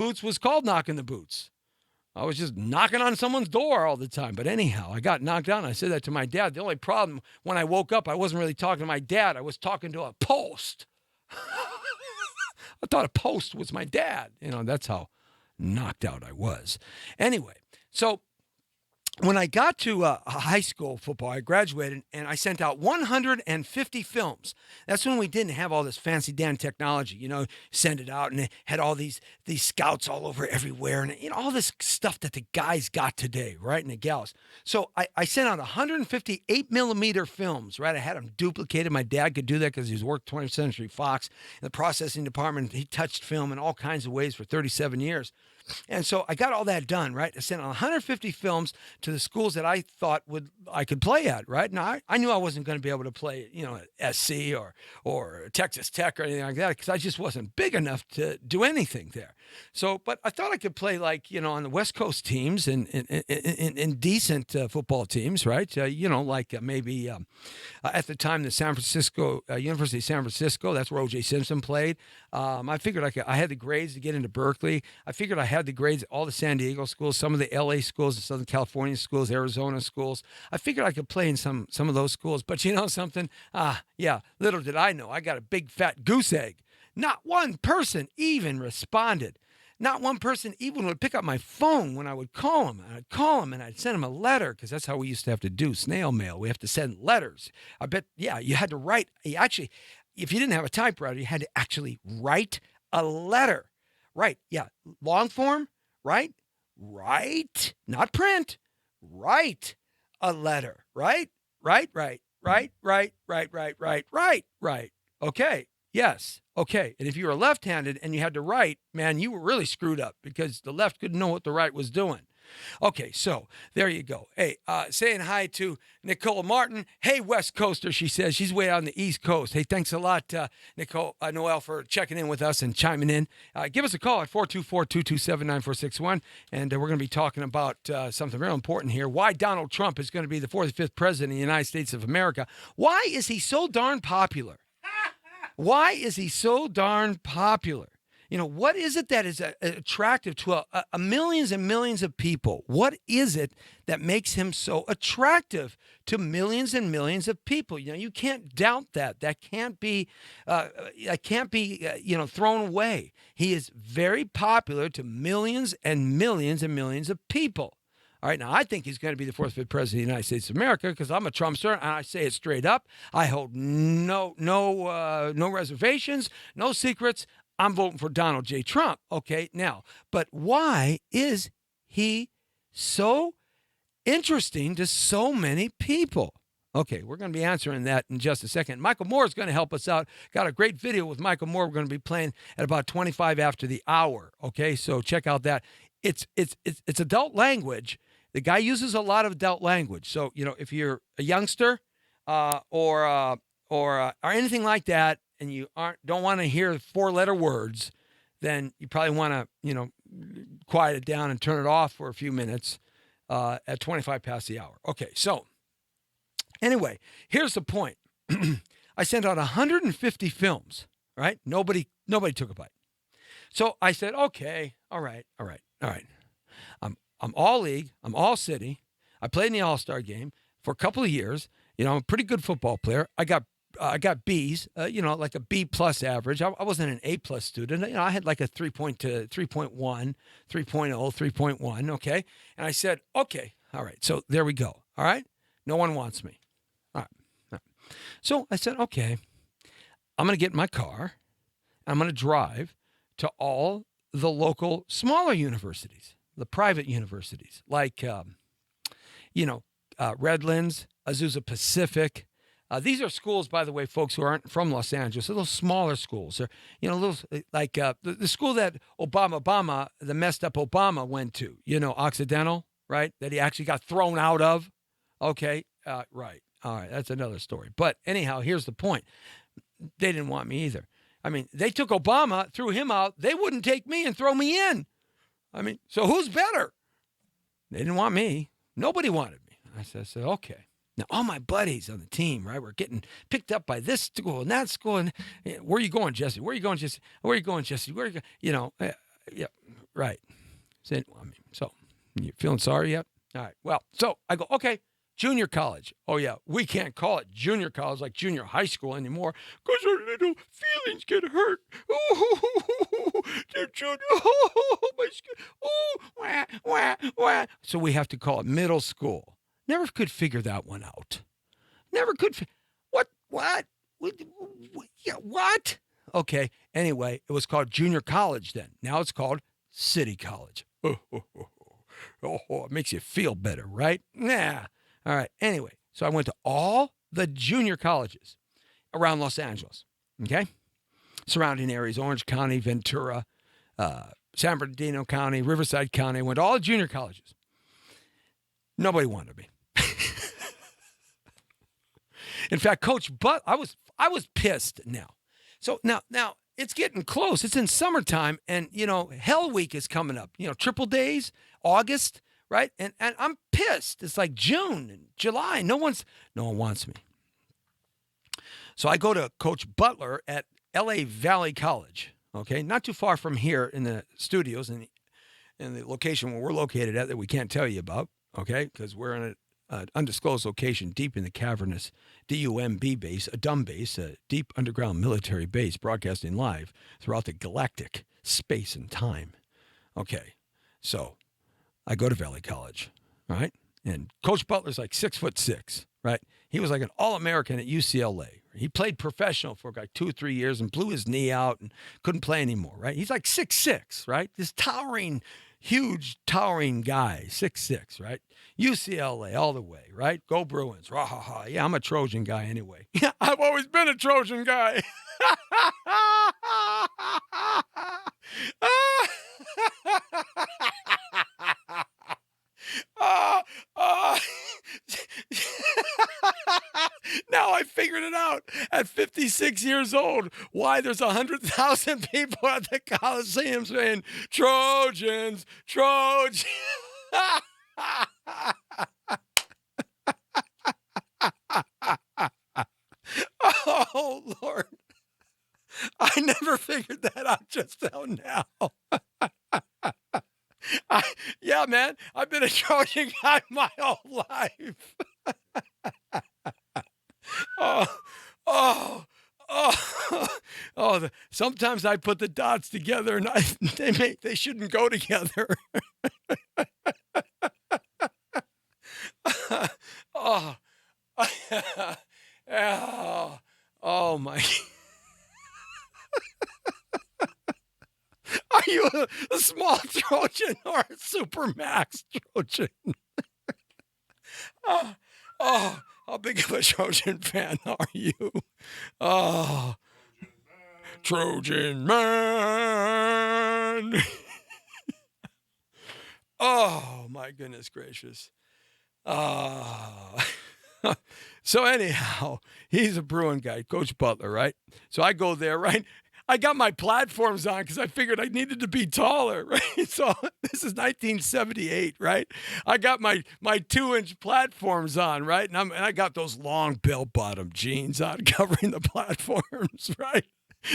boots was called knocking the boots. I was just knocking on someone's door all the time. But anyhow, I got knocked down. I said that to my dad. The only problem, when I woke up, I wasn't really talking to my dad. I was talking to a post. I thought a post was my dad. That's how knocked out I was. Anyway, so when I got to high school football, I graduated and I sent out 150 films. That's when we didn't have all this fancy damn technology, send it out and it had all these scouts all over everywhere and all this stuff that the guys got today, right? And the gals. So I sent out 150 8mm films, right? I had them duplicated. My dad could do that because he's worked 20th Century Fox in the processing department. He touched film in all kinds of ways for 37 years. And so I got all that done, right? I sent 150 films to the schools that I thought I could play at, right? Now, I knew I wasn't going to be able to play, at SC or Texas Tech or anything like that because I just wasn't big enough to do anything there. So, but I thought I could play like, on the West Coast teams and in decent football teams, right? Maybe at the time the San Francisco, University of San Francisco, that's where O.J. Simpson played. I figured I had the grades to get into Berkeley. I figured I had the grades at all the San Diego schools, some of the L.A. schools, the Southern California schools, Arizona schools. I figured I could play in some of those schools. But you know something? Little did I know, I got a big fat goose egg. Not one person even responded. Not one person even would pick up my phone when I would call them. I'd call them and I'd send them a letter because that's how we used to have to do snail mail. We have to send letters. I bet, you had to write. Actually, if you didn't have a typewriter, you had to actually write a letter. Right, long form, right? Right, not print. Write a letter, right? Right. Okay. Yes. Okay. And if you were left-handed and you had to write, man, you were really screwed up because the left couldn't know what the right was doing. Okay, so there you go. Hey, saying hi to Nicole Martin. Hey, West Coaster, she says. She's way out on the East Coast. Hey, thanks a lot, Nicole Noel, for checking in with us and chiming in. Give us a call at 424-227-9461, and we're going to be talking about something real important here. Why Donald Trump is going to be the 45th president of the United States of America. Why is he so darn popular? Why is he so darn popular? What is it that is attractive to millions and millions of people? What is it that makes him so attractive to millions and millions of people? You can't doubt that. That can't be thrown away. He is very popular to millions and millions and millions of people. All right, now I think he's going to be the 45th president of the United States of America because I'm a Trumpster and I say it straight up. I hold no reservations, no secrets. I'm voting for Donald J. Trump. Okay, now, but why is he so interesting to so many people? Okay, we're going to be answering that in just a second. Michael Moore is going to help us out. Got a great video with Michael Moore. We're going to be playing at about 25 after the hour. Okay, so check out that. It's adult language. The guy uses a lot of adult language. So if you're a youngster or anything like that, and you don't want to hear 4-letter words, then you probably want to, quiet it down and turn it off for a few minutes at 25 past the hour. Okay, so anyway, here's the point. I sent out 150 films, right? Nobody took a bite. So I said, okay, all right. I'm all league. I'm all city. I played in the All-Star game for a couple of years. I'm a pretty good football player. I got B's, like a B plus average. I wasn't an A plus student. I had like a 3.1, 3.0, 3.1. Okay. And I said, okay, all right. So there we go. All right. No one wants me. All right. So I said, okay, I'm going to get in my car. I'm going to drive to all the local smaller universities, the private universities, like, Redlands, Azusa Pacific. These are schools, by the way, folks who aren't from Los Angeles. They're little smaller schools. They're, little like the school that the messed up Obama went to, Occidental, right? That he actually got thrown out of. Okay, right. All right, that's another story. But anyhow, here's the point. They didn't want me either. They took Obama, threw him out. They wouldn't take me and throw me in. So who's better? They didn't want me. Nobody wanted me. I said, okay. Now, all my buddies on the team, right, were getting picked up by this school and that school. And where are you going, Jesse? Where are you going, Jesse? Where are you going, Jesse? Where are you going? Yeah, right. So you feeling sorry yet? All right. Well, so I go, okay, junior college. Oh, yeah, we can't call it junior college like junior high school anymore because our little feelings get hurt. Oh, they're junior. Oh, my skin. Oh, wah, wah, wah. So we have to call it middle school. Never could figure that one out. Never could. What? Yeah, what? Okay. Anyway, it was called junior college then. Now it's called city college. It makes you feel better, right? Nah. All right. Anyway, so I went to all the junior colleges around Los Angeles, okay? Surrounding areas, Orange County, Ventura, San Bernardino County, Riverside County. I went to all the junior colleges. Nobody wanted me. In fact, Coach Butt, I was pissed now. So now it's getting close. It's in summertime, and Hell Week is coming up. Triple Days, August, right? And I'm pissed. It's like June and July. No one wants me. So I go to Coach Butler at LA Valley College. Okay, not too far from here in the studios in the location where we're located at that we can't tell you about. Okay, because we're in an undisclosed location deep in the cavernous DUMB base, a dumb base, a deep underground military base broadcasting live throughout the galactic space and time. Okay, so I go to Valley College, right? And Coach Butler's like 6'6", right? He was like an All-American at UCLA. He played professional for like 2 or 3 years and blew his knee out and couldn't play anymore, right? He's like 6'6", right? This huge, towering guy, 6'6", right? UCLA all the way, right? Go Bruins. Rah, ha, ha. Yeah, I'm a Trojan guy anyway. Yeah, I've always been a Trojan guy. Now I figured it out at 56 years old why there's 100,000 people at the Coliseum saying, Trojans, Trojans. Oh, Lord. I never figured that out just now. Yeah, man, I've been a Trojan guy my whole life. Sometimes I put the dots together and they shouldn't go together. Oh my. Are you a small Trojan or a Supermax Trojan? How big of a Trojan fan are you? Oh, Trojan man. Oh, my goodness gracious. So anyhow, he's a Bruin guy, Coach Butler, right? So I go there, right? I got my platforms on because I figured I needed to be taller, right? So this is 1978, right? I got my 2-inch platforms on, right? And I got those long bell-bottom jeans on covering the platforms, right?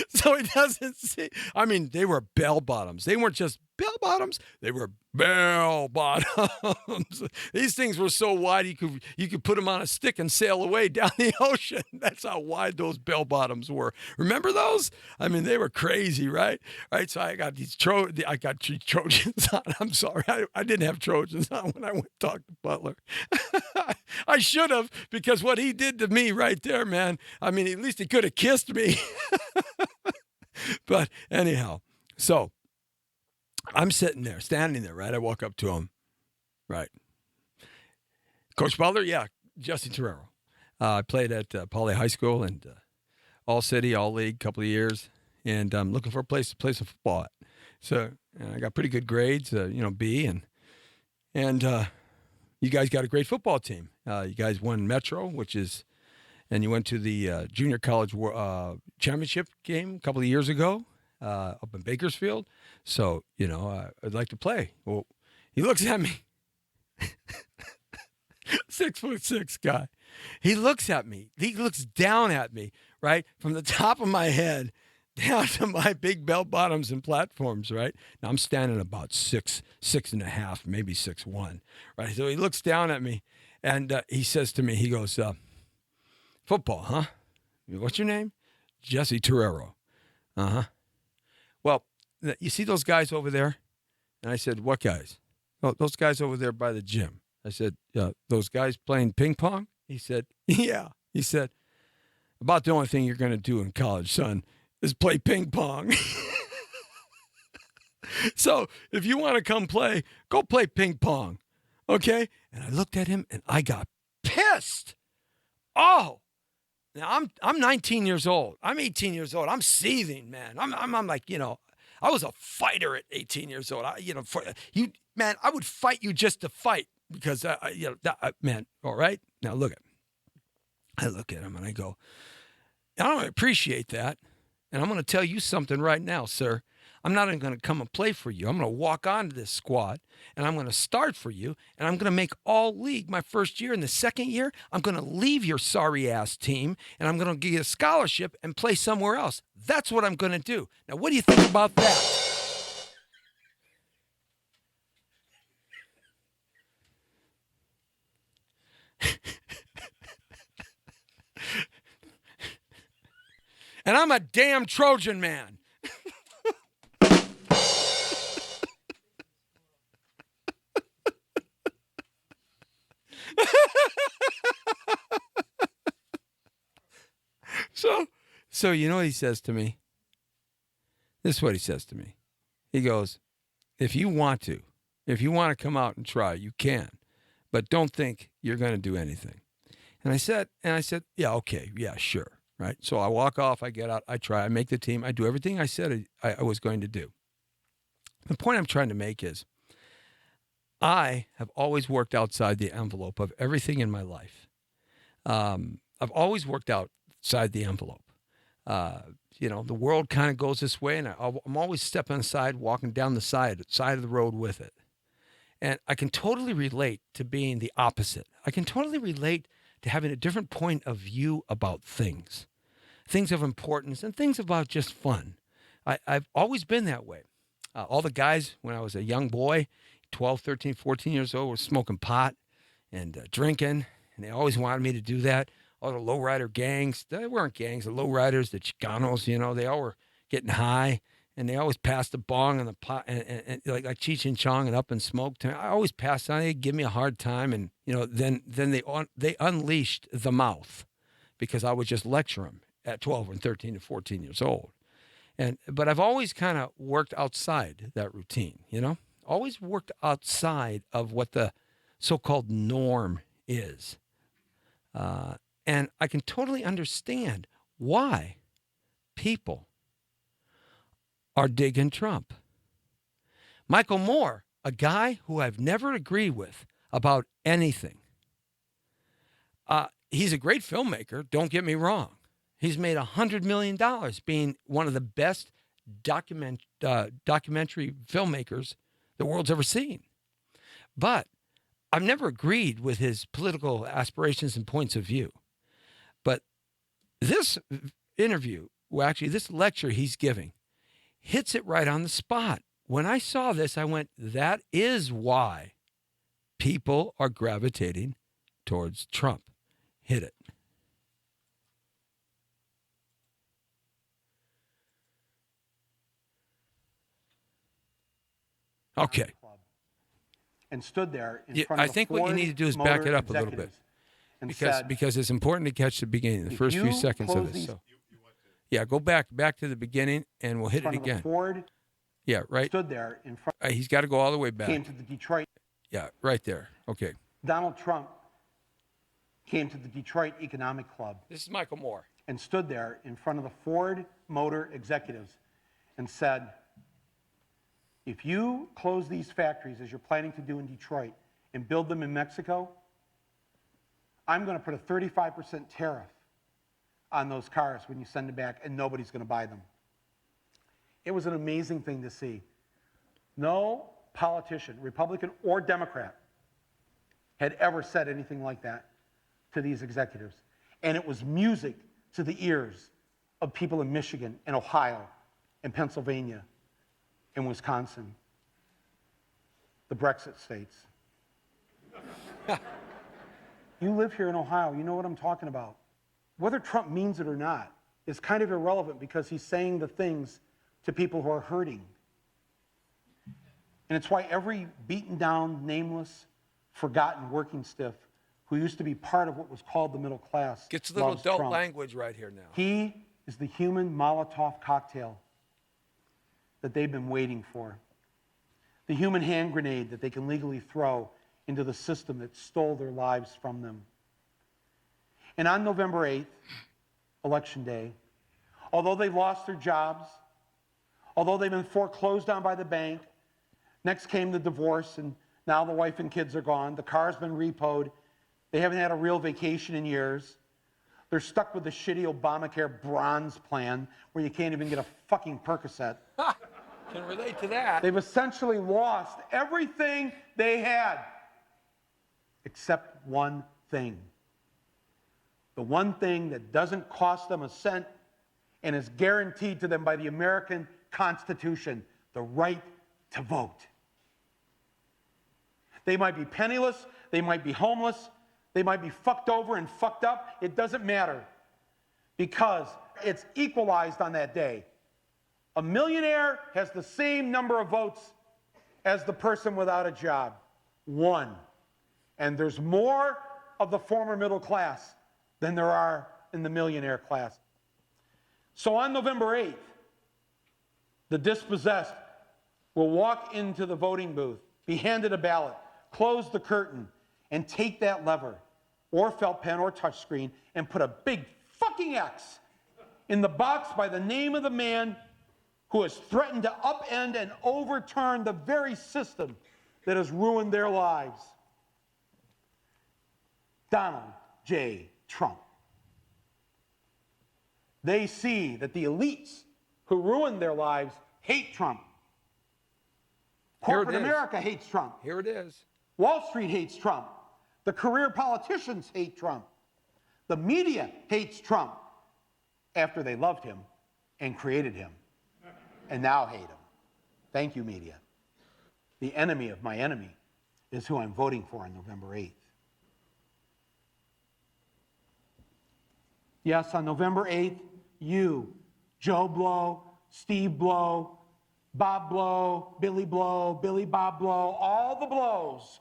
So he doesn't see. I mean, they were bell bottoms. They weren't just bell bottoms. They were bell bottoms. These things were so wide you could put them on a stick and sail away down the ocean. That's how wide those bell bottoms were. Remember those? I mean, they were crazy, right? Right. So I got I got Trojans on. I'm sorry, I didn't have Trojans on when I went to talk to Butler. I should have, because what he did to me right there, man. I mean, at least he could have kissed me. But anyhow, so I'm standing there, right? I walk up to him, right? Coach Butler, yeah, Justin Terrero. I played at Poly High School and all city, all league, couple of years, and I'm looking for a place to play some football at. So I got pretty good grades, B, and you guys got a great football team. You guys won Metro, and you went to the junior college championship game a couple of years ago up in Bakersfield. So, I'd like to play. Well, he looks at me, 6'6" guy. He looks at me. He looks down at me, right, from the top of my head down to my big bell bottoms and platforms, right? Now I'm standing about 6'6.5", maybe 6'1", right? So he looks down at me and he says to me, he goes, football, huh? What's your name? Jesse Torero. Uh-huh. Well, you see those guys over there? And I said, what guys? Oh, those guys over there by the gym. I said, those guys playing ping pong? He said, yeah. He said, about the only thing you're going to do in college, son, is play ping pong. So if you want to come play, go play ping pong. Okay? And I looked at him and I got pissed. Oh, now I'm 19 years old. I'm 18 years old. I'm seething, man. I'm like, I was a fighter at 18 years old. Man, I would fight you just to fight because man. All right. Now I look at him and I go, I don't appreciate that. And I'm going to tell you something right now, sir. I'm not even going to come and play for you. I'm going to walk onto this squad, and I'm going to start for you, and I'm going to make all league my first year. And the second year, I'm going to leave your sorry-ass team, and I'm going to give you a scholarship and play somewhere else. That's what I'm going to do. Now, what do you think about that? And I'm a damn Trojan man. So you know what he says to me? This is what he says to me. He goes, if you want to come out and try, you can. But don't think you're going to do anything. And I said, yeah, okay, yeah, sure. Right? So I walk off, I get out, I try, I make the team, I do everything I said I was going to do. The point I'm trying to make is I have always worked outside the envelope of everything in my life. I've always worked outside the envelope. The world kind of goes this way, and I'm always stepping aside, walking down the side of the road with it. And I can totally relate to being the opposite. I can totally relate to having a different point of view about things of importance, and things about just fun. I've always been that way. All the guys, when I was a young boy, 12, 13, 14 years old, were smoking pot and drinking, and they always wanted me to do that. All the lowrider gangs, they weren't gangs, the lowriders, the Chicanos, they all were getting high, and they always passed the bong and the pot, and like Cheech and Chong and Up and Smoke. I always passed on. They'd give me a hard time, and then they unleashed the mouth because I would just lecture them at 12 and 13 and 14 years old. But I've always kind of worked outside that routine, always worked outside of what the so-called norm is. And I can totally understand why people are digging Trump. Michael Moore, a guy who I've never agreed with about anything. He's a great filmmaker, don't get me wrong. He's made $100 million being one of the best documentary filmmakers the world's ever seen. But I've never agreed with his political aspirations and points of view. But this interview, this lecture he's giving, hits it right on the spot. When I saw this, I went, that is why people are gravitating towards Trump. Hit it. Okay. And stood there in front of I think what you need to do is back it up a little bit. Because it's important to catch the beginning, the first few seconds of this. So, yeah, go back to the beginning, and we'll hit it again. Yeah, right. Stood there in front. He's got to go all the way back. Came to the Detroit. Yeah, right there. Okay. Donald Trump came to the Detroit Economic Club. This is Michael Moore. And stood there in front of the Ford Motor executives and said, if you close these factories as you're planning to do in Detroit and build them in Mexico, I'm going to put a 35% tariff on those cars when you send them back, and nobody's going to buy them. It was an amazing thing to see. No politician, Republican or Democrat, had ever said anything like that to these executives. And it was music to the ears of people in Michigan and Ohio and Pennsylvania and Wisconsin, the Brexit states. You live here in Ohio, you know what I'm talking about. Whether Trump means it or not is kind of irrelevant because he's saying the things to people who are hurting. And it's why every beaten down, nameless, forgotten working stiff who used to be part of what was called the middle class Gets a little loves adult Trump. language right here now. He is the human Molotov cocktail that they've been waiting for. The human hand grenade that they can legally throw into the system that stole their lives from them. And on November 8th, Election Day, although they lost their jobs, although they've been foreclosed on by the bank, next came the divorce, and now the wife and kids are gone. The car's been repoed. They haven't had a real vacation in years. They're stuck with the shitty Obamacare bronze plan where you can't even get a fucking Percocet. Can relate to that. They've essentially lost everything they had, except one thing. The one thing that doesn't cost them a cent and is guaranteed to them by the American Constitution, the right to vote. They might be penniless, they might be homeless, they might be fucked over and fucked up. It doesn't matter because it's equalized on that day. A millionaire has the same number of votes as the person without a job. One. And there's more of the former middle class than there are in the millionaire class. So on November 8th, the dispossessed will walk into the voting booth, be handed a ballot, close the curtain, and take that lever, or felt pen or touchscreen, and put a big fucking X in the box by the name of the man who has threatened to upend and overturn the very system that has ruined their lives. Donald J. Trump. They see that the elites who ruined their lives hate Trump. Corporate America hates Trump. Here it is. Wall Street hates Trump. The career politicians hate Trump. The media hates Trump after they loved him and created him and now hate him. Thank you, media. The enemy of my enemy is who I'm voting for on November 8th. Yes, on November 8th, you, Joe Blow, Steve Blow, Bob Blow, Billy Bob Blow, all the blows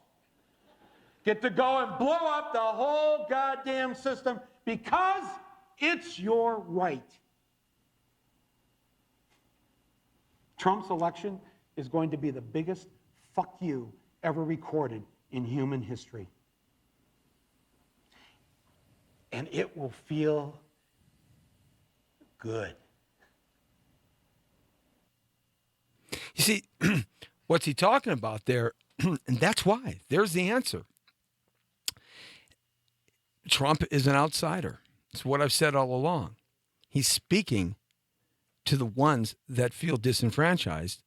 get to go and blow up the whole goddamn system because it's your right. Trump's election is going to be the biggest fuck you ever recorded in human history. And it will feel good. You see, what's he talking about there? And that's why. There's the answer. Trump is an outsider. It's what I've said all along. He's speaking to the ones that feel disenfranchised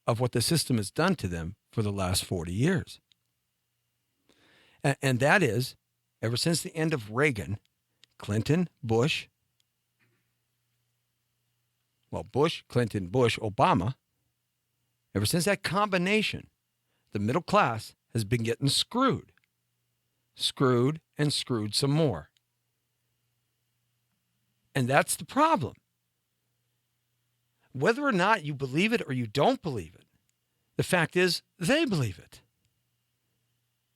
of what the system has done to them for the last 40 years. And that is, ever since the end of Reagan, Clinton, Bush, Clinton, Bush, Obama, ever since that combination, the middle class has been getting screwed. Screwed and screwed some more. And that's the problem. Whether or not you believe it or you don't believe it, the fact is they believe it.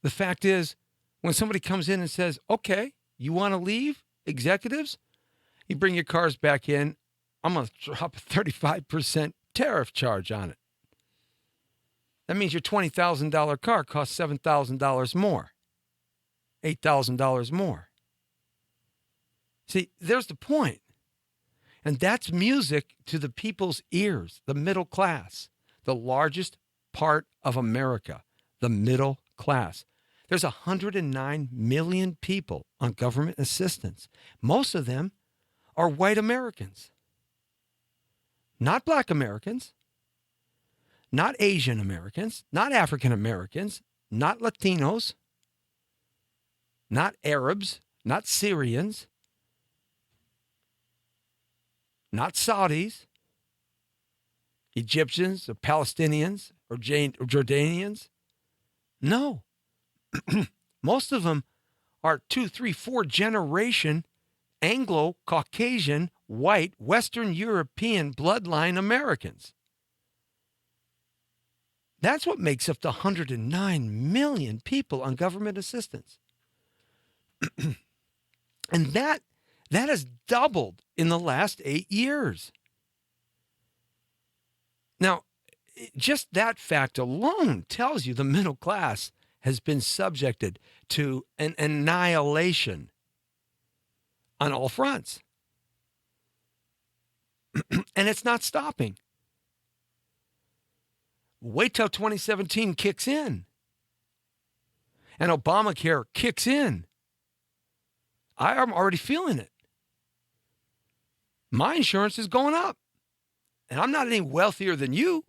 The fact is when somebody comes in and says, okay, you want to leave, executives? You bring your cars back in, I'm going to drop a 35% tariff charge on it. That means your $20,000 car costs $7,000 more, $8,000 more. See, there's the point. And that's music to the people's ears, the middle class, the largest part of America, the middle class. There's 109 million people on government assistance. Most of them are white Americans, not black Americans, not Asian Americans, not African Americans, not Latinos, not Arabs, not Syrians. not Saudis, Egyptians, or Palestinians, or Jordanians. No. Most of them are 2, 3, 4 generation Anglo-Caucasian, white, Western European bloodline Americans. That's what makes up the 109 million people on government assistance. And that has doubled in the last 8 years. Now, just that fact alone tells you the middle class has been subjected to an annihilation on all fronts. And it's not stopping. Wait till 2017 kicks in and Obamacare kicks in. I am already feeling it. My insurance is going up. And I'm not any wealthier than you.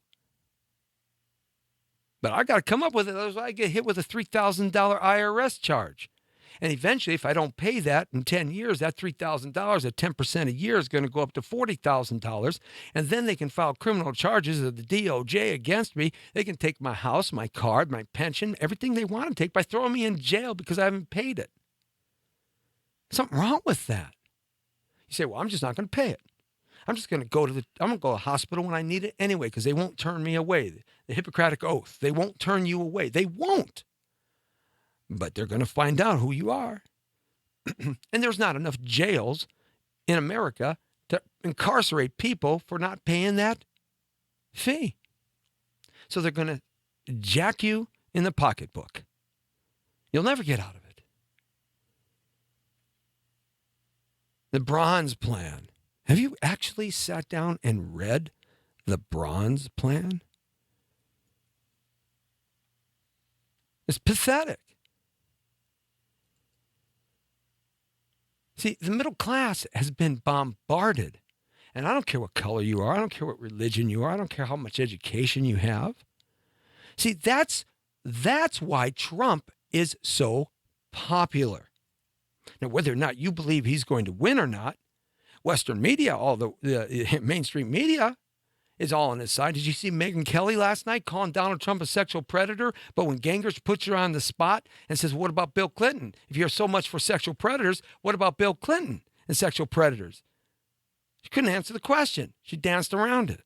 But I got to come up with it. Otherwise, I get hit with a $3,000 IRS charge. And eventually, if I don't pay that in 10 years, that $3,000 at 10% a year is going to go up to $40,000. And then they can file criminal charges of the DOJ against me. They can take my house, my card, my pension, everything they want to take by throwing me in jail because I haven't paid it. Something wrong with that. You say, well, I'm just not going to pay it. I'm just going to go to the hospital when I need it anyway because they won't turn me away. The Hippocratic Oath, they won't turn you away. They won't. But they're going to find out who you are. And there's not enough jails in America to incarcerate people for not paying that fee. So they're going to jack you in the pocketbook. You'll never get out of it. The Bronze Plan. Have you actually sat down and read the Bronze Plan? It's pathetic. See, the middle class has been bombarded. And I don't care what color you are. I don't care what religion you are. I don't care how much education you have. See, that's why Trump is so popular. Now, whether or not you believe he's going to win or not, Western media, all the mainstream media, is all on his side. Did you see Megyn Kelly last night calling Donald Trump a sexual predator? But when Gingrich puts her on the spot and says, what about Bill Clinton? If you're so much for sexual predators, what about Bill Clinton and sexual predators? She couldn't answer the question. She danced around it.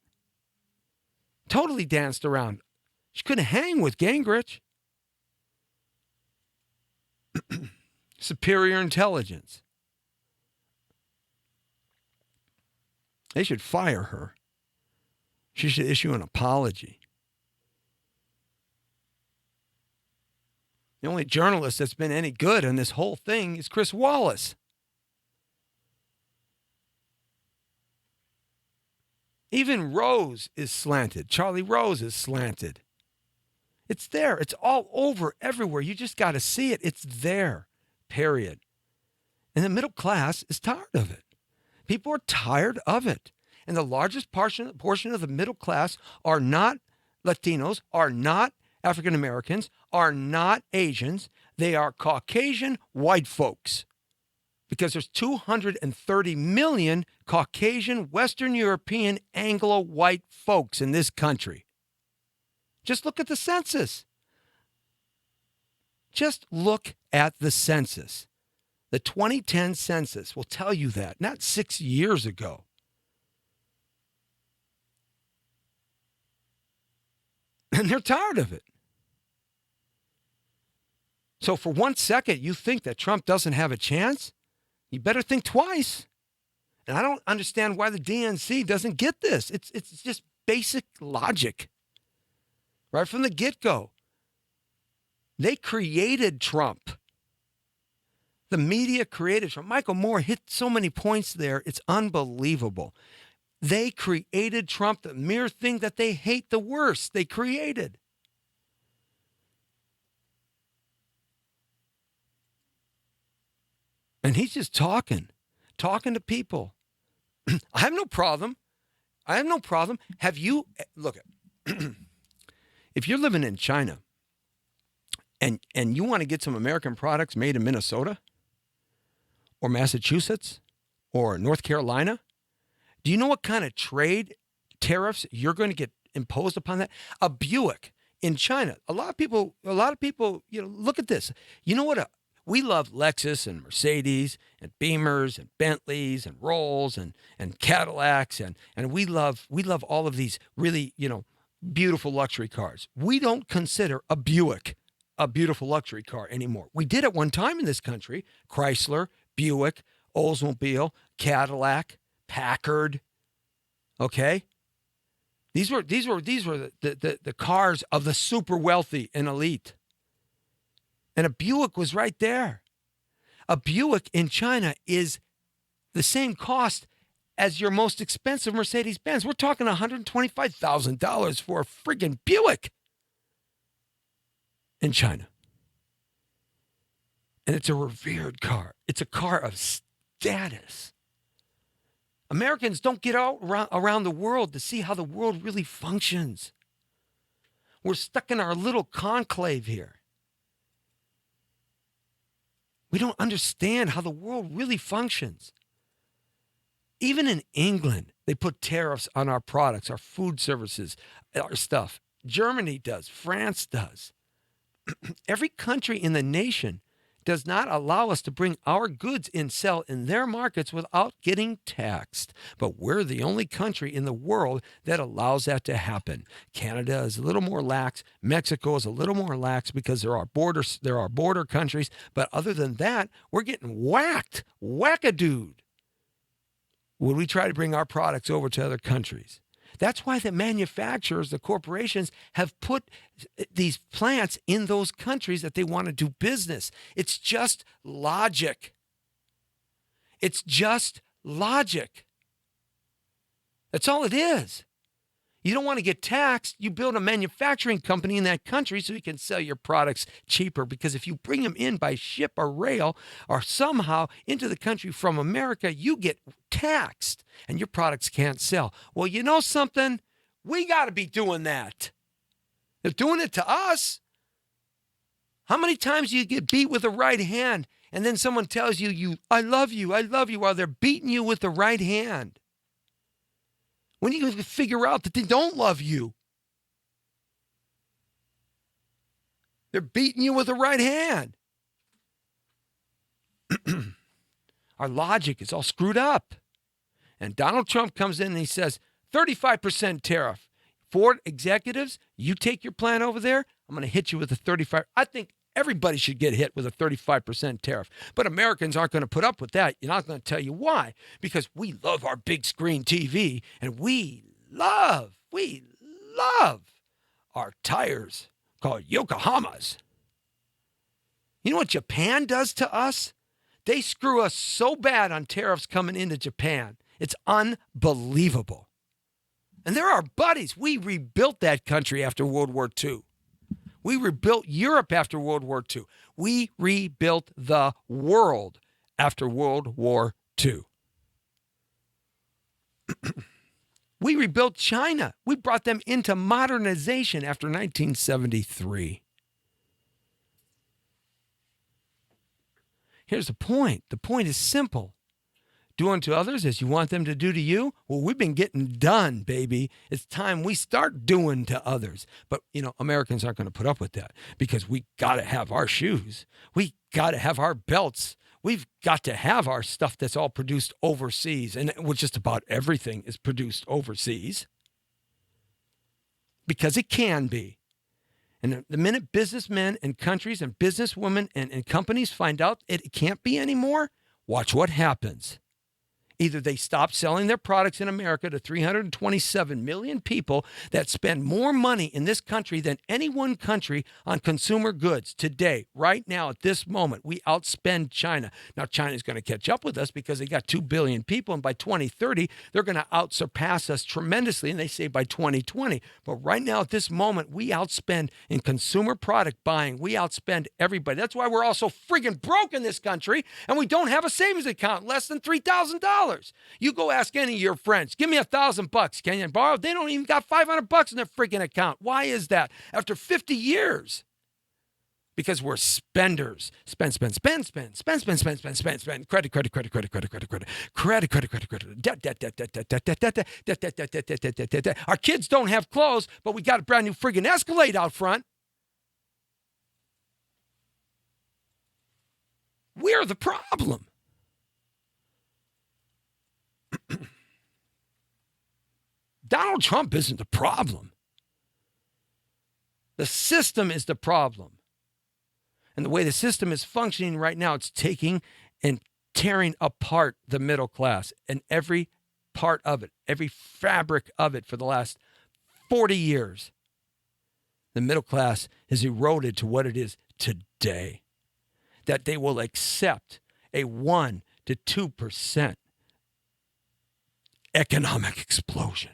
Totally danced around it. She couldn't hang with Gingrich. Superior intelligence. They should fire her. She should issue an apology. The only journalist that's been any good in this whole thing is Chris Wallace. Even Rose is slanted. Charlie Rose is slanted. It's there. It's all over everywhere. You just got to see it. It's there, period. And the middle class is tired of it. People are tired of it. And the largest portion of the middle class are not Latinos, are not African Americans, are not Asians. They are Caucasian white folks. Because there's 230 million Caucasian, Western European, Anglo-white folks in this country. Just look at the census. Just look at the census. The 2010 census will tell you that, not 6 years ago. And they're tired of it. So for 1 second, you think that Trump doesn't have a chance? You better think twice. And I don't understand why the DNC doesn't get this. It's just basic logic. Right from the get-go. They created Trump. The media created Trump. Michael Moore hit so many points there. It's unbelievable. They created Trump, the mere thing that they hate the worst. They created. And he's just talking to people. I have no problem. Have you, look, if you're living in China and you want to get some American products made in Minnesota or Massachusetts or North Carolina, Do you know what kind of trade tariffs you're going to get imposed upon that? A Buick in China. A lot of people, look at this. You know what? We love Lexus and Mercedes and Beamers and Bentleys and Rolls and Cadillacs and we love all of these really, beautiful luxury cars. We don't consider a Buick a beautiful luxury car anymore. We did at one time in this country. Chrysler, Buick, Oldsmobile, Cadillac, Packard. Okay? These were the cars of the super wealthy and elite. And a Buick was right there. A Buick in China is the same cost as your most expensive Mercedes-Benz. We're talking $125,000 for a friggin' Buick in China. And it's a revered car. It's a car of status. Americans don't get out around the world to see how the world really functions. We're stuck in our little conclave here. We don't understand how the world really functions. Even in England, they put tariffs on our products, our food services, our stuff. Germany does. France does. Every country in the nation does not allow us to bring our goods and sell in their markets without getting taxed. But we're the only country in the world that allows that to happen. Canada is a little more lax. Mexico is a little more lax because there are border countries. But other than that, we're getting whacked, whack-a-dude, when we try to bring our products over to other countries. That's why the manufacturers, the corporations, have put these plants in those countries that they want to do business. It's just logic. It's just logic. That's all it is. You don't want to get taxed. You build a manufacturing company in that country so you can sell your products cheaper. Because if you bring them in by ship or rail or somehow into the country from America, you get taxed and your products can't sell. Well, you know something? We got to be doing that. They're doing it to us. How many times do you get beat with the right hand and then someone tells you, I love you, while they're beating you with the right hand? When you figure out that they don't love you, they're beating you with the right hand. Our logic is all screwed up. And Donald Trump comes in and he says, 35% tariff. Ford executives, you take your plant over there, I'm going to hit you with a 35%. I think everybody should get hit with a 35% tariff. But Americans aren't going to put up with that. You're not going to tell you why. Because we love our big screen TV and we love our tires called Yokohamas. You know what Japan does to us? They screw us so bad on tariffs coming into Japan. It's unbelievable. And they're our buddies. We rebuilt that country after World War II. We rebuilt Europe after World War II. We rebuilt the world after World War II. We rebuilt China. We brought them into modernization after 1973. Here's the point. The point is simple. Do unto others as you want them to do to you. Well, we've been getting done, baby. It's time we start doing to others. But, Americans aren't going to put up with that because we got to have our shoes. We got to have our belts. We've got to have our stuff that's all produced overseas. And just about everything is produced overseas because it can be. And the minute businessmen and countries and businesswomen and companies find out it can't be anymore, watch what happens. Either they stop selling their products in America to 327 million people that spend more money in this country than any one country on consumer goods today. Right now, at this moment, we outspend China. Now, China's going to catch up with us because they got 2 billion people, and by 2030, they're going to outsurpass us tremendously, and they say by 2020. But right now, at this moment, we outspend in consumer product buying. We outspend everybody. That's why we're all so friggin' broke in this country, and we don't have a savings account less than $3,000. You go ask any of your friends, give me $1,000. Can you borrow? They don't even got $500 in their freaking account. Why is that? After 50 years. because we're spenders. Spend. Credit. Debt. Our kids don't have clothes, but we got a brand new friggin' Escalade out front. We're the problem. Donald Trump isn't the problem. The system is the problem. And the way the system is functioning right now, it's taking and tearing apart the middle class and every part of it, every fabric of it for the last 40 years. The middle class is eroded to what it is today. That they will accept a 1 to 2% economic explosion.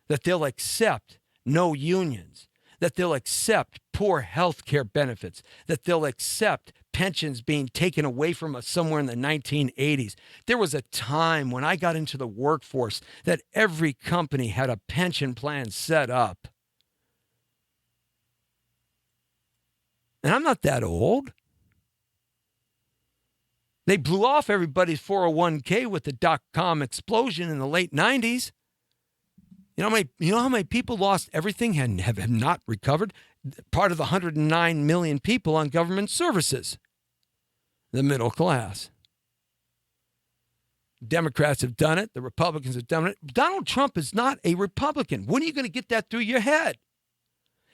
That they'll accept no unions. That they'll accept poor health care benefits, that they'll accept pensions being taken away from us somewhere in the 1980s. There was a time when I got into the workforce that every company had a pension plan set up. And I'm not that old. They blew off everybody's 401k with the dot-com explosion in the late 90s. You know how many people lost everything and have not recovered? Part of the 109 million people on government services. The middle class. Democrats have done it. The Republicans have done it. Donald Trump is not a Republican. When are you going to get that through your head?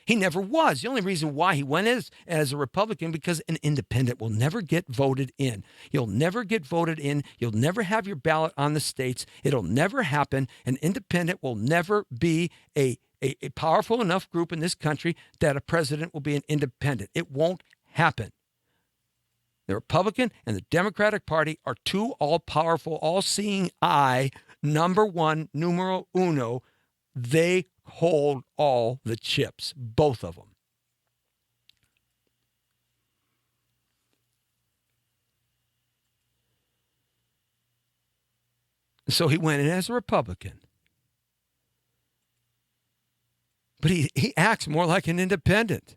He never was. The only reason why he went is as a Republican because an independent will never get voted in. You'll never get voted in. You'll never have your ballot on the states. It'll never happen. An independent will never be a powerful enough group in this country that a president will be an independent. It won't happen. The Republican and the Democratic Party are two all-powerful, all-seeing eye, number one, numero uno. They hold all the chips, both of them. So he went in as a Republican. But he acts more like an independent.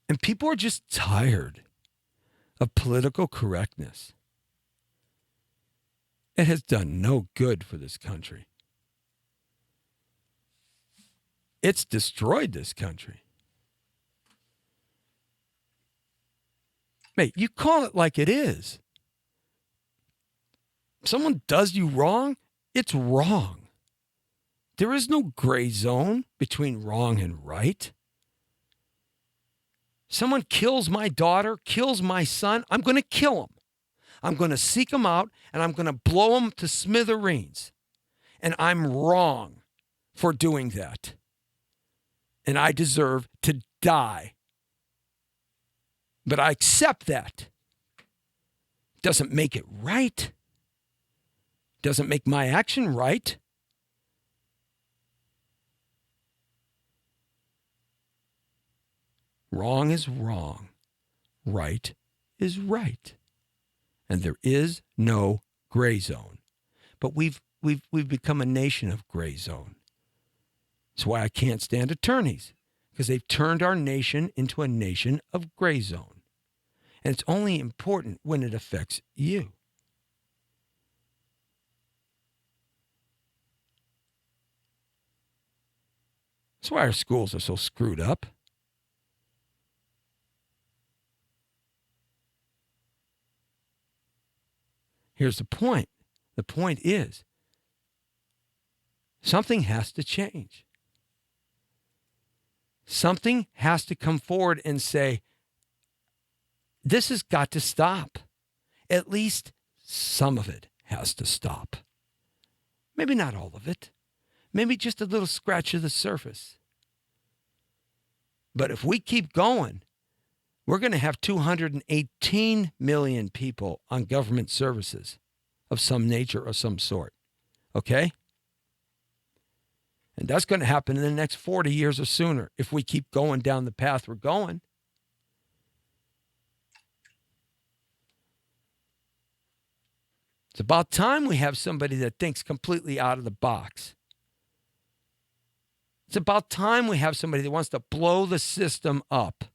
And people are just tired of political correctness. It has done no good for this country. It's destroyed this country. Mate, you call it like it is. Someone does you wrong, it's wrong. There is no gray zone between wrong and right. Someone kills my daughter, kills my son, I'm going to kill him. I'm going to seek him out, and I'm going to blow him to smithereens. And I'm wrong for doing that. And I deserve to die. But I accept that. Doesn't make it right. Doesn't make my action right. Wrong is wrong. Right is right. And there is no gray zone. But we've become a nation of gray zone. That's why I can't stand attorneys, because they've turned our nation into a nation of gray zone. And it's only important when it affects you. That's why our schools are so screwed up. Here's the point. The point is, something has to change. Something has to come forward and say, this has got to stop. At least some of it has to stop. Maybe not all of it. Maybe just a little scratch of the surface. But if we keep going, we're going to have 218 million people on government services of some nature or some sort. Okay? And that's going to happen in the next 40 years or sooner if we keep going down the path we're going. It's about time we have somebody that thinks completely out of the box. It's about time we have somebody that wants to blow the system up.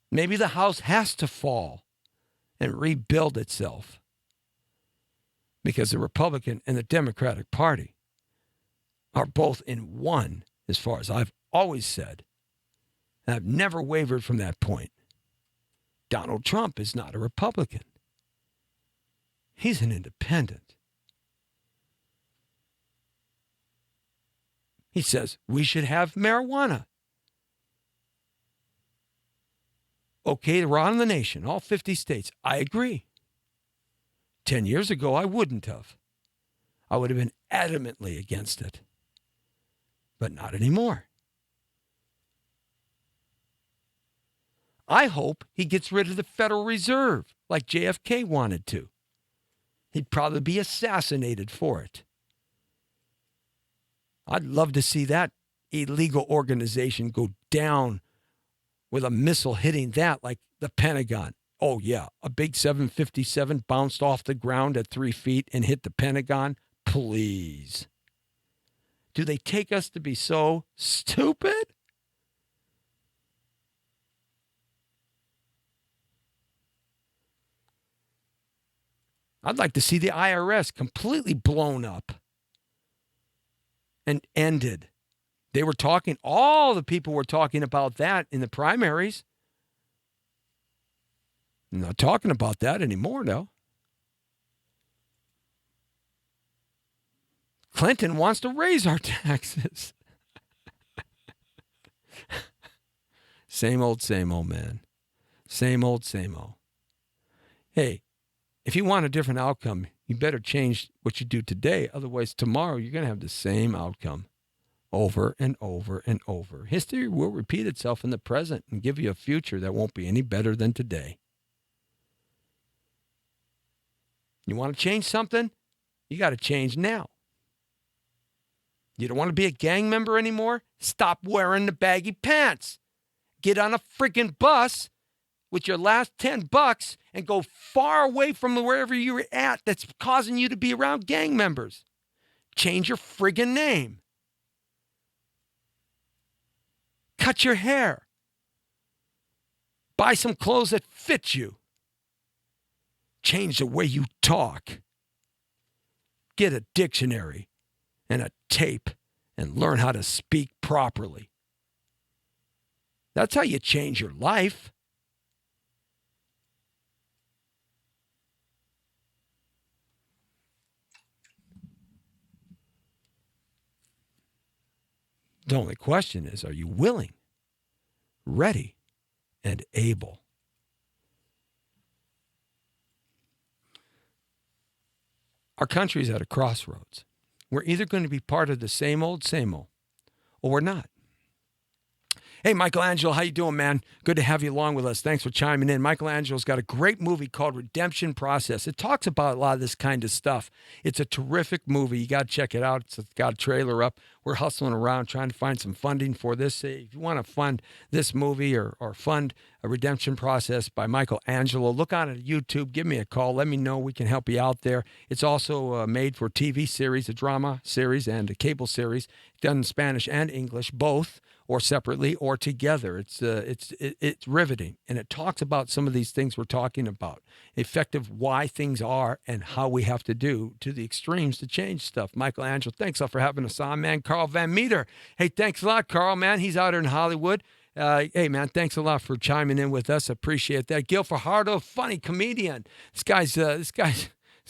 Maybe the house has to fall and rebuild itself because the Republican and the Democratic Party are both in one, as far as I've always said. And I've never wavered from that point. Donald Trump is not a Republican. He's an independent. He says we should have marijuana. Okay, around the nation, all 50 states. I agree. 10 years ago, I wouldn't have. I would have been adamantly against it. But not anymore. I hope he gets rid of the Federal Reserve like JFK wanted to. He'd probably be assassinated for it. I'd love to see that illegal organization go down with a missile hitting that like the Pentagon. Oh, yeah, a big 757 bounced off the ground at 3 feet and hit the Pentagon. Please. Do they take us to be so stupid? I'd like to see the IRS completely blown up and ended. They were talking, all the people were talking about that in the primaries. I'm not talking about that anymore, though. Clinton wants to raise our taxes. Same old, man. Same old, same old. Hey, if you want a different outcome, you better change what you do today. Otherwise, tomorrow you're going to have the same outcome over and over and over. History will repeat itself in the present and give you a future that won't be any better than today. You want to change something? You got to change now. You don't want to be a gang member anymore? Stop wearing the baggy pants. Get on a freaking bus with your last $10 and go far away from wherever you're at that's causing you to be around gang members. Change your friggin' name. Cut your hair. Buy some clothes that fit you. Change the way you talk. Get a dictionary and a tape and learn how to speak properly. That's how you change your life. The only question is, are you willing, ready, and able? Our country is at a crossroads. We're either going to be part of the same old, or we're not. Hey, Michelangelo, how you doing, man? Good to have you along with us. Thanks for chiming in. Michelangelo's got a great movie called Redemption Process. It talks about a lot of this kind of stuff. It's a terrific movie. You got to check it out. It's got a trailer up. We're hustling around trying to find some funding for this. If you want to fund this movie or fund a Redemption Process by Michelangelo, look on it at YouTube. Give me a call. Let me know. We can help you out there. It's also made for a TV series, a drama series, and a cable series, done in Spanish and English, both, or separately or together. It's riveting, and it talks about some of these things we're talking about, effective why things are and how we have to do to the extremes to change stuff. Michelangelo, thanks a lot for having us on, man. Carl Van Meter, hey, thanks a lot, Carl, man. He's out here in Hollywood. Hey, man, thanks a lot for chiming in with us. Appreciate that. Gil Fajardo, funny comedian. This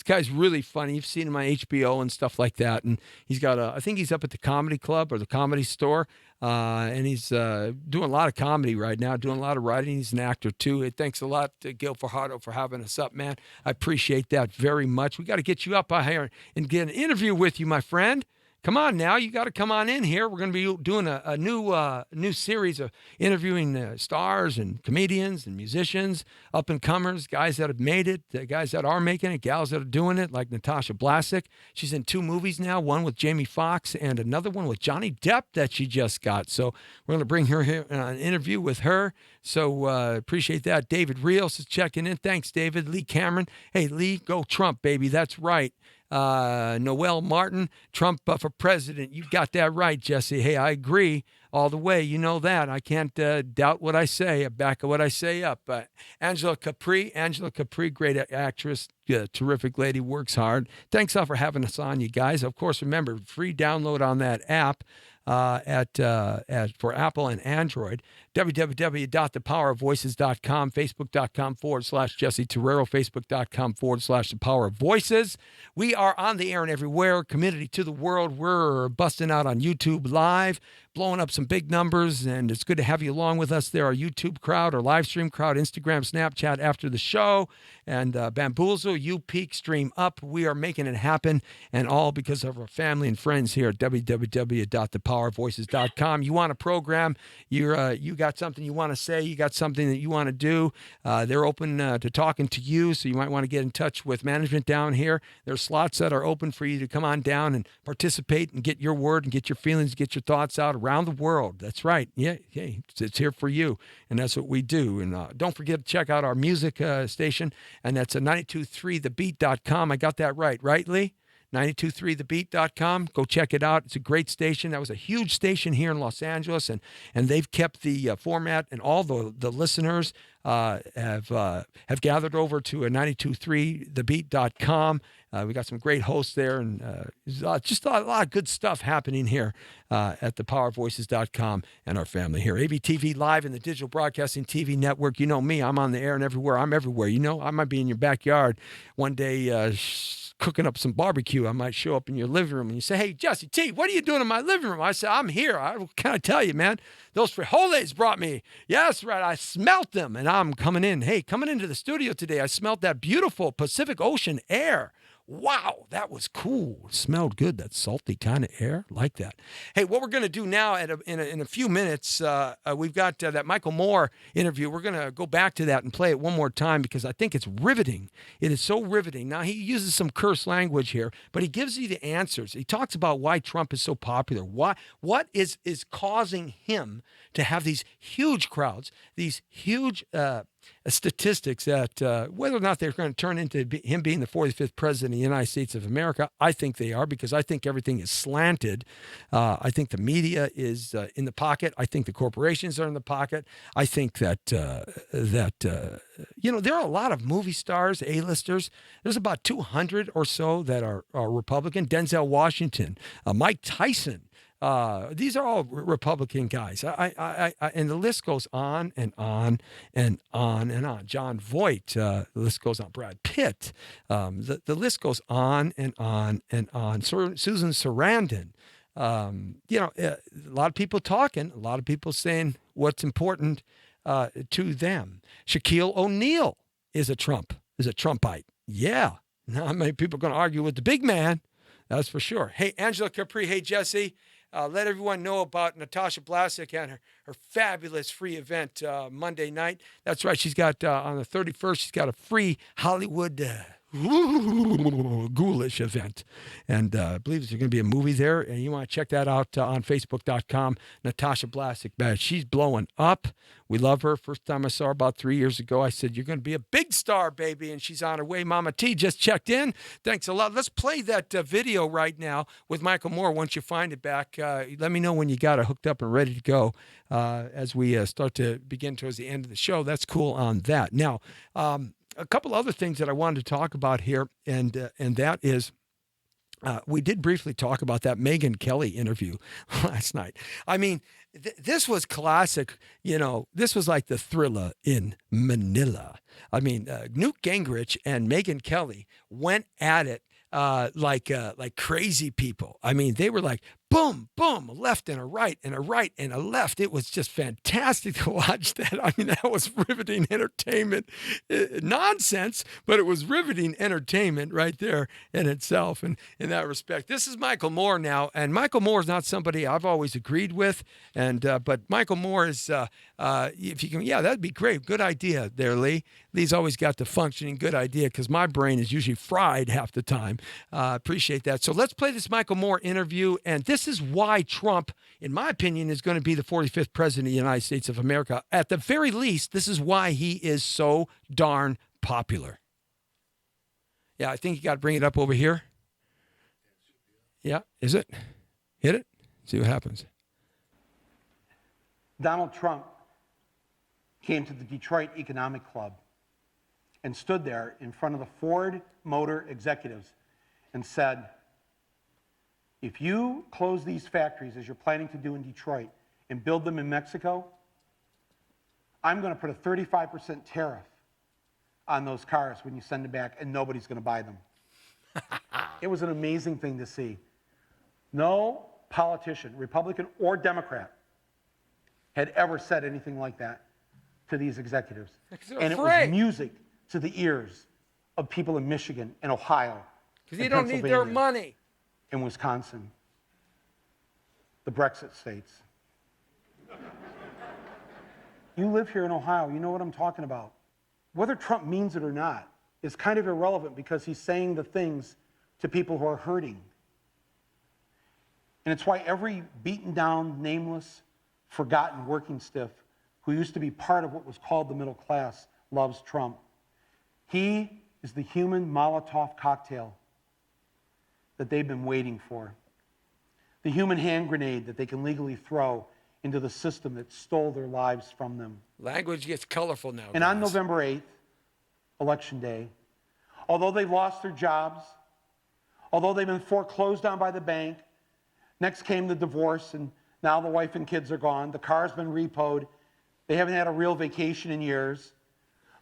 guy's really funny. You've seen him on HBO and stuff like that. And he's got I think he's up at the Comedy Club or the Comedy Store. And he's doing a lot of comedy right now, doing a lot of writing. He's an actor, too. Hey, thanks a lot, Gil Fajardo, for having us up, man. I appreciate that very much. We got to get you up here and get an interview with you, my friend. Come on now, you got to come on in here. We're going to be doing a new series of interviewing stars and comedians and musicians, up-and-comers, guys that have made it, guys that are making it, gals that are doing it, like Natasha Blasek. She's in 2 movies now, one with Jamie Foxx and another one with Johnny Depp that she just got. So we're going to bring her here an interview with her. So appreciate that. David Rios is checking in. Thanks, David. Lee Cameron. Hey, Lee, go Trump, baby. That's right. Noel Martin, Trump for president. You got that right, Jesse. Hey, I agree all the way. You know that. I can't doubt what I say. I back what I say up. Angela Capri, great actress, terrific lady, works hard. Thanks all for having us on, you guys. Of course, remember, free download on that app for Apple and Android. www.thepowerofvoices.com, facebook.com/Jesse Terrero, facebook.com/thepowerofvoices. We are on the air and everywhere, community to the world. We're busting out on YouTube Live, blowing up some big numbers, and it's good to have you along with us there, our YouTube crowd, our live stream crowd, Instagram, Snapchat after the show, and Bamboozle, YouPeak, Stream Up. We are making it happen, and all because of our family and friends here at www.thepowerofvoices.com. You want a program, you got something you want to say, you got something that you want to do, they're open to talking to you, so you might want to get in touch with management down here. There's slots that are open for you to come on down and participate and get your word and get your feelings, get your thoughts out around the world. That's right. Yeah, hey, it's here for you, and that's what we do. And don't forget to check out our music station, and that's 923thebeat.com. I got that right, Lee? 923thebeat.com. Go check it out. It's a great station. That was a huge station here in Los Angeles, and they've kept the format, and all the listeners have gathered over to 923thebeat.com. We got some great hosts there, and just a lot of good stuff happening here at thepowervoices.com and our family here. ABTV Live in the Digital Broadcasting TV Network. You know me. I'm on the air and everywhere. I'm everywhere. You know, I might be in your backyard one day cooking up some barbecue. I might show up in your living room, and you say, "Hey, Jesse T, what are you doing in my living room?" I say, "I'm here. What can I tell you, man? Those frijoles brought me." Yes, right. I smelt them, and I'm coming in. Hey, coming into the studio today, I smelled that beautiful Pacific Ocean air. Wow, that was cool. It smelled good, that salty kind of air. Like that. Hey, what we're going to do now in a few minutes, we've got that Michael Moore interview. We're going to go back to that and play it one more time because I think it's riveting. It is so riveting. Now, he uses some curse language here, but he gives you the answers. He talks about why Trump is so popular. What is causing him to have these huge crowds, these huge statistics that whether or not they're going to turn into him being the 45th president of the United States of America, I think they are, because I think everything is slanted. I think the media is in the pocket. I think the corporations are in the pocket. I think that there are a lot of movie stars, A-listers. There's about 200 or so that are Republican. Denzel Washington, Mike Tyson. These are all Republican guys. And the list goes on and on and on and on. John Voight, the list goes on. Brad Pitt, the list goes on and on and on. Susan Sarandon, a lot of people talking, a lot of people saying what's important to them. Shaquille O'Neal is a Trumpite. Yeah. Not many people are going to argue with the big man. That's for sure. Hey, Angela Capri. Hey, Jesse. Let everyone know about Natasha Blasek and her fabulous free event Monday night. That's right. She's got, on the 31st, she's got a free Hollywood ghoulish event. And I believe there's going to be a movie there. And you want to check that out on Facebook.com. Natasha Blasek, man, she's blowing up. We love her. First time I saw her about 3 years ago, I said, "You're going to be a big star, baby." And she's on her way. Mama T just checked in. Thanks a lot. Let's play that video right now with Michael Moore. Once you find it back, let me know when you got it hooked up and ready to go as we start to begin towards the end of the show. That's cool on that. Now, a couple other things that I wanted to talk about here, and that is, we did briefly talk about that Megyn Kelly interview last night. I mean, this was classic. This was like the Thriller in Manila. I mean, Newt Gingrich and Megyn Kelly went at it like crazy people. I mean, they were like, boom, boom, a left and a right and a right and a left. It was just fantastic to watch that. I mean, that was riveting entertainment. Nonsense, but it was riveting entertainment right there in itself. And in that respect, this is Michael Moore now. And Michael Moore is not somebody I've always agreed with. But Michael Moore is, if you can, that'd be great. Good idea there, Lee. Lee's always got the functioning good idea because my brain is usually fried half the time. Appreciate that. So let's play this Michael Moore interview. And this is why Trump, in my opinion, is going to be the 45th president of the United States of America. At the very least, this is why he is so darn popular. Yeah, I think you got to bring it up over here. Yeah, is it? Hit it. See what happens. Donald Trump came to the Detroit Economic Club and stood there in front of the Ford Motor executives and said, if you close these factories as you're planning to do in Detroit and build them in Mexico, I'm going to put a 35% tariff on those cars when you send them back, and nobody's going to buy them. It was an amazing thing to see. No politician, Republican or Democrat, had ever said anything like that to these executives. And it was music to the ears of people in Michigan and Ohio. Because they don't need their money. In Wisconsin, the Brexit states. You live here in Ohio, you know what I'm talking about. Whether Trump means it or not is kind of irrelevant because he's saying the things to people who are hurting. And it's why every beaten down, nameless, forgotten working stiff who used to be part of what was called the middle class loves Trump. He is the human Molotov cocktail that they've been waiting for. The human hand grenade that they can legally throw into the system that stole their lives from them. Language gets colorful now. And on November 8th, Election Day, although they've lost their jobs, although they've been foreclosed on by the bank, next came the divorce, and now the wife and kids are gone. The car's been repoed. They haven't had a real vacation in years.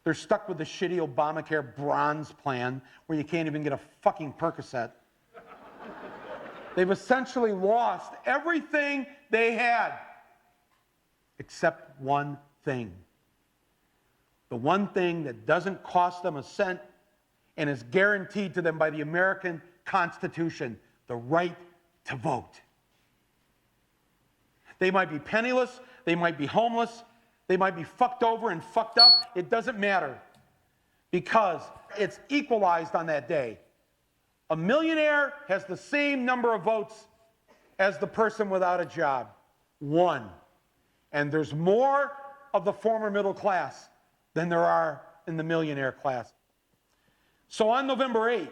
They're stuck with the shitty Obamacare bronze plan where you can't even get a fucking Percocet. They've essentially lost everything they had, except one thing. The one thing that doesn't cost them a cent and is guaranteed to them by the American Constitution, the right to vote. They might be penniless, they might be homeless, they might be fucked over and fucked up. It doesn't matter because it's equalized on that day. A millionaire has the same number of votes as the person without a job. One. And there's more of the former middle class than there are in the millionaire class. So on November 8th,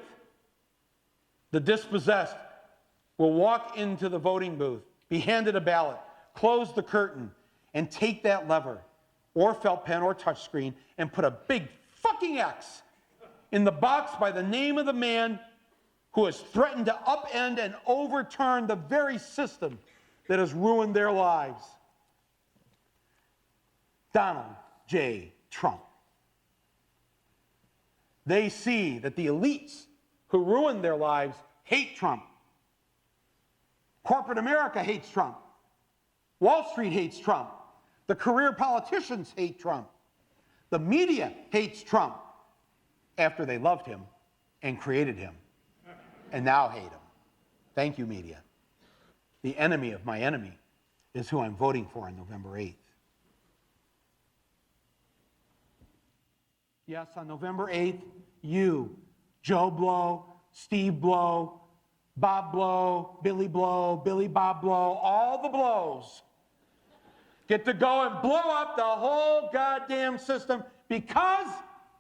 the dispossessed will walk into the voting booth, be handed a ballot, close the curtain, and take that lever, or felt pen or touchscreen, and put a big fucking X in the box by the name of the man who has threatened to upend and overturn the very system that has ruined their lives. Donald J. Trump. They see that the elites who ruined their lives hate Trump. Corporate America hates Trump. Wall Street hates Trump. The career politicians hate Trump. The media hates Trump after they loved him and created him and now hate him. Thank you, media. The enemy of my enemy is who I'm voting for on November 8th. Yes, on November 8th, you, Joe Blow, Steve Blow, Bob Blow, Billy Bob Blow, all the blows get to go and blow up the whole goddamn system because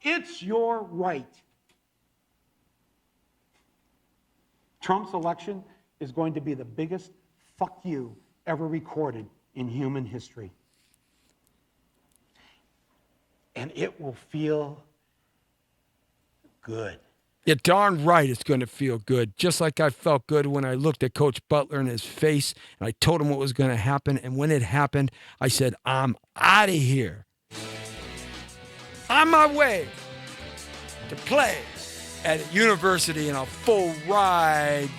it's your right. Trump's election is going to be the biggest fuck you ever recorded in human history. And it will feel good. You're darn right it's going to feel good. Just like I felt good when I looked at Coach Butler in his face and I told him what was going to happen. And when it happened, I said, I'm out of here. On my way to play at a university in a full ride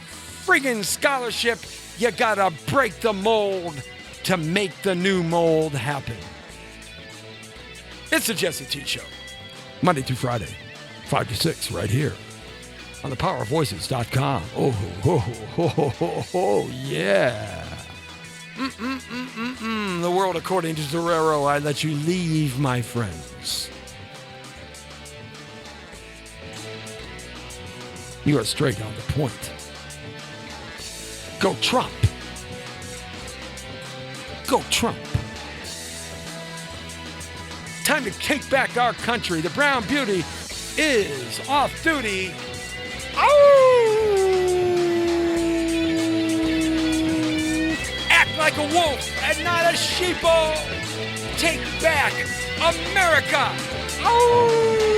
friggin' scholarship. You got to break the mold to make the new mold happen. It's the Jesse T Show, Monday through Friday, 5 to 6, right here on thepowerofvoices.com. Oh, yeah. The world according to Zorero, I let you leave, my friends. You are straight on the point. Go Trump. Go Trump. Time to take back our country. The Brown Beauty is off duty. Oh! like a wolf and not a sheeple. Take back America. Oh!